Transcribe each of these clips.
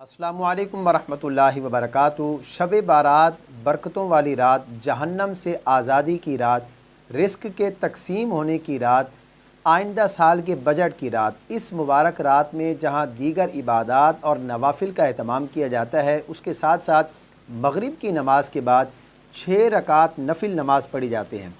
अस्सलामु अलैकुम वरहमतुल्लाहि वबरकातुहू। शब बारात बरकतों वाली रात, जहन्नम से आज़ादी की रात, रिस्क के तकसीम होने की रात, आइंदा साल के बजट की रात। इस मुबारक रात में जहाँ दीगर इबादात और नवाफिल का एहतमाम किया जाता है, उसके साथ साथ मगरिब की नमाज के बाद 6 रकात नफिल नमाज पढ़ी जाते हैं।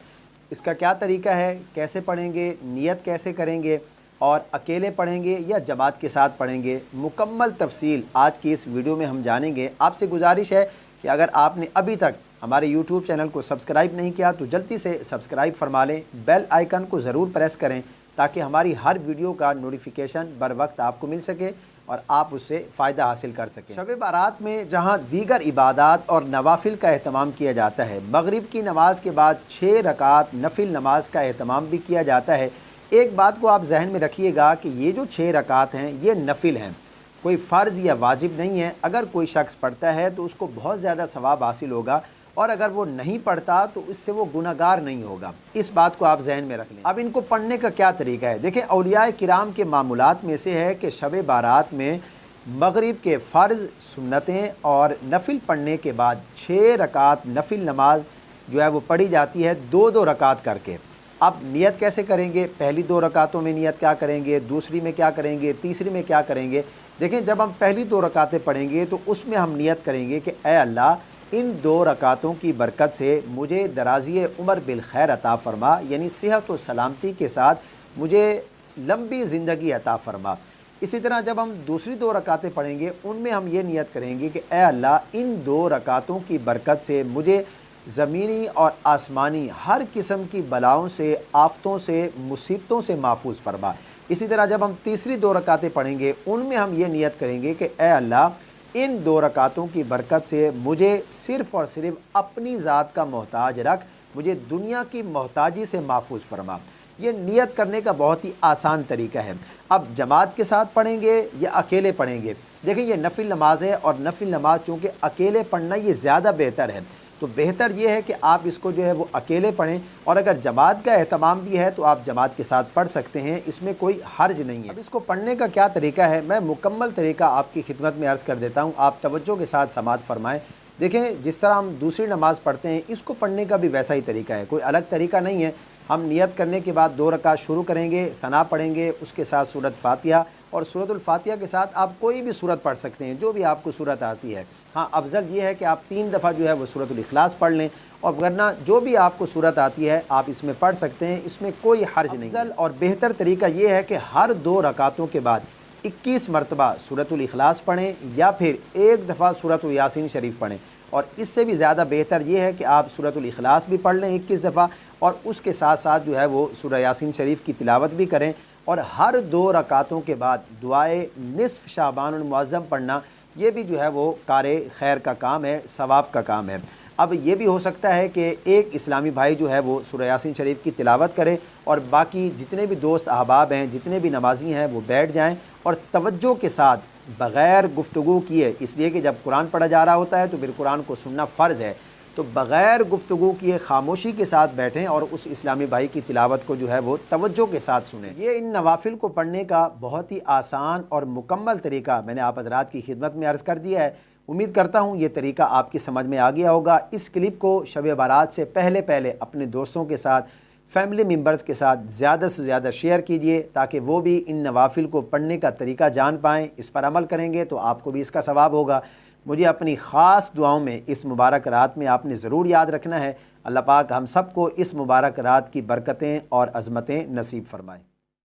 इसका क्या तरीका है, कैसे पढ़ेंगे, नियत कैसे करेंगे और अकेले पढ़ेंगे या जमात के साथ पढ़ेंगे, मुकम्मल तफसील आज की इस वीडियो में हम जानेंगे। आपसे गुजारिश है कि अगर आपने अभी तक हमारे यूट्यूब चैनल को सब्सक्राइब नहीं किया तो जल्दी से सब्सक्राइब फरमा लें, बेल आइकन को ज़रूर प्रेस करें ताकि हमारी हर वीडियो का नोटिफिकेशन बर वक्त आपको मिल सके और आप उससे फ़ायदा हासिल कर सकें। शब बारात में जहाँ दीगर इबादात और नवाफिल का एहतमाम किया जाता है, मगरिब की नमाज के बाद 6 रकात नफिल नमाज का एहतमाम भी किया जाता है। एक बात को आप जहन में रखिएगा कि ये जो 6 रकात हैं ये नफिल हैं, कोई फ़र्ज़ या वाजिब नहीं है। अगर कोई शख्स पढ़ता है तो उसको बहुत ज़्यादा सवाब हासिल होगा और अगर वो नहीं पढ़ता तो उससे वो गुनहगार नहीं होगा। इस बात को आप जहन में रख लें। अब इनको पढ़ने का क्या तरीका है, देखें औलियाए किराम के मामूलात में से है कि शब बारात में मगरिब के फ़र्ज़, सुन्नतें और नफिल पढ़ने के बाद 6 रकात नफिल नमाज जो है वो पढ़ी जाती है, 2-2 रकात करके। अब नियत कैसे करेंगे, पहली 2 रकातों में नियत क्या करेंगे, दूसरी में क्या करेंगे, तीसरी में क्या करेंगे। देखें जब हम पहली 2 रकातें पढ़ेंगे तो उसमें हम नियत करेंगे कि ऐ अल्लाह, इन 2 रकातों की बरकत से मुझे दराज़ी उम्र बिल खैर अता फ़रमा, यानी सेहत व सलामती के साथ मुझे लंबी ज़िंदगी अता फ़रमा। इसी तरह जब हम दूसरी 2 रकातें पढ़ेंगे उनमें हम ये नियत करेंगे कि ऐ अल्लाह, इन 2 रकातों की बरकत से मुझे ज़मीनी और आसमानी हर किस्म की बलाओं से, आफ़तों से, मुसीबतों से महफूज फरमा। इसी तरह जब हम तीसरी 2 रकातें पढ़ेंगे उनमें हम ये नियत करेंगे कि ऐ अल्लाह, इन 2 रकातों की बरकत से मुझे सिर्फ़ और सिर्फ अपनी ज़ात का मोहताज रख, मुझे दुनिया की मोहताजी से महफूज फरमा। ये नियत करने का बहुत ही आसान तरीका है। अब जमात के साथ पढ़ेंगे या अकेले पढ़ेंगे, देखें ये नफिल नमाज है और नफिल नमाज चूँकि अकेले पढ़ना ये ज़्यादा बेहतर है, तो बेहतर ये है कि आप इसको जो है वो अकेले पढ़ें और अगर जमात का एहतमाम भी है तो आप जमात के साथ पढ़ सकते हैं, इसमें कोई हर्ज नहीं है। अब इसको पढ़ने का क्या तरीका है, मैं मुकम्मल तरीका आपकी खिदमत में अर्ज़ कर देता हूँ, आप तवज्जो के साथ समाअत फरमाएँ। देखें जिस तरह हम दूसरी नमाज़ पढ़ते हैं इसको पढ़ने का भी वैसा ही तरीका है, कोई अलग तरीका नहीं है। हम नियत करने के बाद 2 रकात शुरू करेंगे, सना पढ़ेंगे, उसके साथ सूरत फातिहा और सूरतुल फातिहा के साथ आप कोई भी सूरत पढ़ सकते हैं, जो भी आपको सूरत आती है। हाँ, अफजल ये है कि आप 3 दफ़ा जो है वो सूरतुल इखलास पढ़ लें और वरना जो भी आपको सूरत आती है आप इसमें पढ़ सकते हैं, इसमें कोई हर्ज नहीं। अफजल और बेहतर तरीका ये है कि हर 2 रकातों के बाद 21 मरतबा सूरतुल इखलास पढ़ें या फिर 1 दफ़ा सूरतुल यासीन शरीफ पढ़ें। और इससे भी ज़्यादा बेहतर ये है कि आप सूरतुल इखलास भी पढ़ लें 21 दफ़ा और उसके साथ साथ जो है वो सूरह यासीन शरीफ की तिलावत भी करें। और हर 2 रकातों के बाद दुआए निस्फ़ शाबानुल मुअज़्ज़म पढ़ना, ये भी जो है वो कारे खैर का काम है, सवाब का काम है। अब ये भी हो सकता है कि एक इस्लामी भाई जो है वो सूरह यासीन शरीफ की तिलावत करे और बाकी जितने भी दोस्त अहबाब हैं, जितने भी नमाजी हैं वो बैठ जाएं और तवज्जो के साथ बग़ैर गुफ्तगू किए, इसलिए कि जब कुरान पढ़ा जा रहा होता है तो फिर कुरान को सुनना फ़र्ज़ है, तो बग़ैर गुफ्तगू किए खामोशी के साथ बैठें और उस इस्लामी भाई की तिलावत को जो है वो तवज्जो के साथ सुनें। ये इन नवाफिल को पढ़ने का बहुत ही आसान और मुकम्मल तरीका मैंने आप हज़रात की खिदमत में अर्ज़ कर दिया है। उम्मीद करता हूँ ये तरीका आपकी समझ में आ गया होगा। इस क्लिप को शब बारात से पहले अपने दोस्तों के साथ, फैमिली मेम्बर्स के साथ ज़्यादा से ज़्यादा शेयर कीजिए ताकि वो भी इन नवाफिल को पढ़ने का तरीका जान पाएँ। इस पर अमल करेंगे तो आपको भी इसका सवाब होगा। मुझे अपनी ख़ास दुआओं में इस मुबारक रात में आपने ज़रूर याद रखना है। अल्लाह पाक हम सबको इस मुबारक रात की बरकतें और अज़मतें नसीब फरमाए।